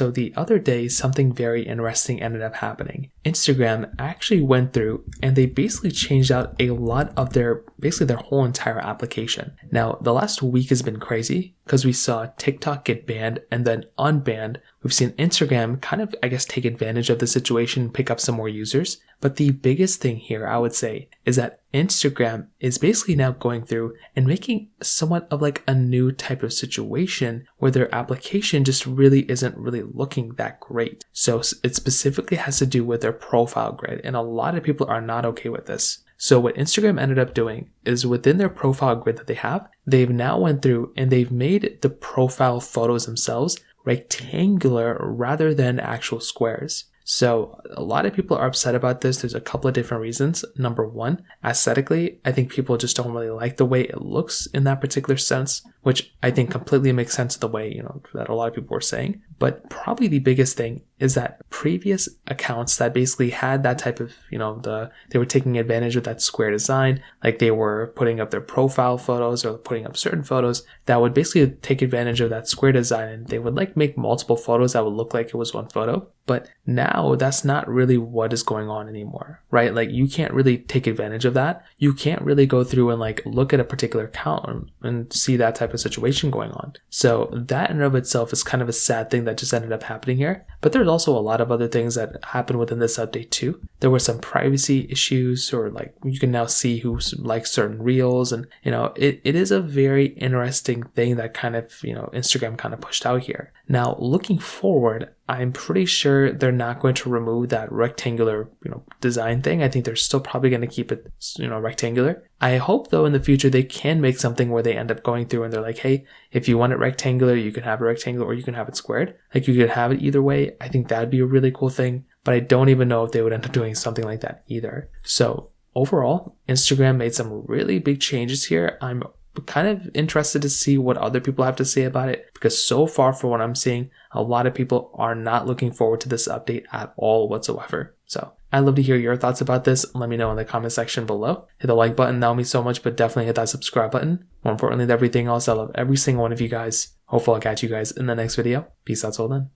So the other day, something very interesting ended up happening. Instagram actually went through and they basically changed out a lot of their whole entire application. Now, the last week has been crazy because we saw TikTok get banned and then unbanned. We've seen Instagram kind of, take advantage of the situation, pick up some more users. But the biggest thing here, I would say, is that Instagram is basically now going through and making somewhat of like a new type of situation where their application just really isn't really looking that great. So it specifically has to do with their profile grid, and a lot of people are not okay with this. So what Instagram ended up doing is within their profile grid that they have, they've now went through and they've made the profile photos themselves rectangular rather than actual squares. So a lot of people are upset about this. There's a couple of different reasons. Number one, aesthetically, I think people just don't really like the way it looks in that particular sense, which I think completely makes sense of the way, that a lot of people were saying. But probably the biggest thing is that previous accounts that basically had that type of, they were taking advantage of that square design, like they were putting up their profile photos or putting up certain photos that would basically take advantage of that square design, and they would make multiple photos that would look like it was one photo. But now that's not really what is going on anymore, right? Like you can't really take advantage of that. You can't really go through and look at a particular account and see that type of situation going on. So that in and of itself is kind of a sad thing that just ended up happening here. But there's also a lot of other things that happened within this update too. There were some privacy issues, or you can now see who likes certain reels, and it is a very interesting thing that kind of Instagram kind of pushed out here. Now looking forward, I'm pretty sure they're not going to remove that rectangular, design thing. I think they're still probably going to keep it, rectangular. I hope though in the future they can make something where they end up going through and they're like, hey, if you want it rectangular, you can have it rectangular or you can have it squared. You could have it either way. I think that'd be a really cool thing, but I don't even know if they would end up doing something like that either. So overall, Instagram made some really big changes here. I'm kind of interested to see what other people have to say about it, because so far from what I'm seeing, a lot of people are not looking forward to this update at all whatsoever. So I'd love to hear your thoughts about this. Let me know in the comment section below. Hit the like button, that would mean so much, but definitely hit that subscribe button. More importantly than everything else, I love every single one of you guys. Hopefully I'll catch you guys in the next video. Peace out till then.